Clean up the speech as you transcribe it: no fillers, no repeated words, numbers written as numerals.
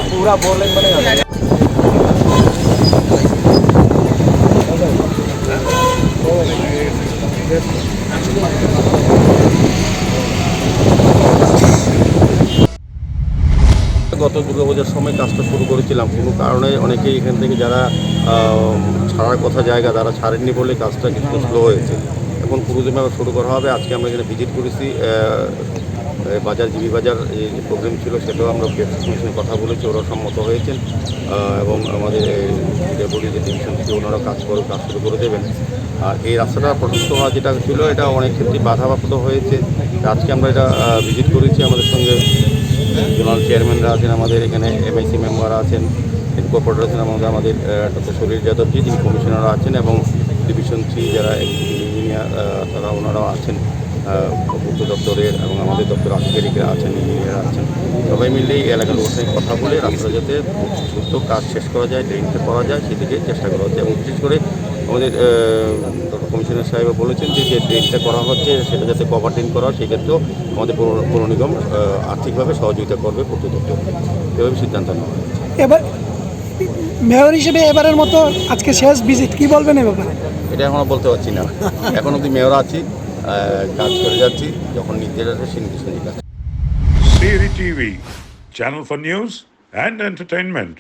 पूरा बोल बनेगा। গত দুর্গাপূজার সময় কাজটা শুরু করেছিলাম, কোনো কারণে অনেকেই এখান থেকে যারা ছাড়ার কথা জায়গা তারা ছাড়েননি বলে কাজটা কিছু স্লো হয়েছে। এখন পুরোদমে আবার শুরু করা হবে। আজকে আমরা এখানে ভিজিট করেছি বাজার, জিবি বাজার এই যে প্রোগ্রাম ছিল সেটাও আমরা সঙ্গে কথা বলেছি, ওরা সম্মত হয়েছেন এবং আমাদের ডেপুটি যে ডিভিশন ছিল ওনারা কাজ শুরু করে দেবেন। আর এই রাস্তাটা প্রশস্ত হওয়া যেটা ছিল এটা অনেক ক্ষেত্রেই বাধাপ্রাপ্ত হয়েছে। আজকে আমরা এটা ভিজিট করেছি, আমাদের সঙ্গে জোনাল চেয়ারম্যানরা আছেন, আমাদের এখানে এমআইসি মেম্বাররা আছেন, ইনকর্পোরেটর আছেন, আমাদের ডক্টর শরীর যাদবজি যিনি কমিশনাররা আছেন এবং ডিভিশন 3 যারা ইঞ্জিনিয়ার তারা ওনারাও আছেন, পূর্ত দপ্তরের এবং আমাদের দপ্তর আধিকারিকরা আছেন, ইঞ্জিনিয়ার আছেন। সবাই মিলে এই এলাকার লোকের সঙ্গে কথা বলে রাস্তা যাতে দ্রুত কাজ শেষ করা যায়, ড্রেনটা করা যায় সেদিকে চেষ্টা করা হচ্ছে। এবং বিশেষ করে আমাদের ডক্টর কমিশনার সাহেব বলেছেন যে ড্রেনটা করা হচ্ছে সেটা যাতে কভার ড্রেন করা হয় সেক্ষেত্রেও আমাদের পৌর নিগম আর্থিকভাবে সহযোগিতা করবে পূর্ত দপ্তর, এভাবে সিদ্ধান্ত নেওয়া হয়। এবার মেয়র হিসেবে এবারের মতো আজকে শেষ ভিজিট, কি বলবেন এ ব্যাপারে? এটা এখনও বলতে পারছি না, এখন অবধি মেয়র আছি, কাজ করে যাচ্ছি, যখন নির্দেশ আছে সেই নির্দেশ নিয়ে কাজ। Siri TV, channel for news and entertainment.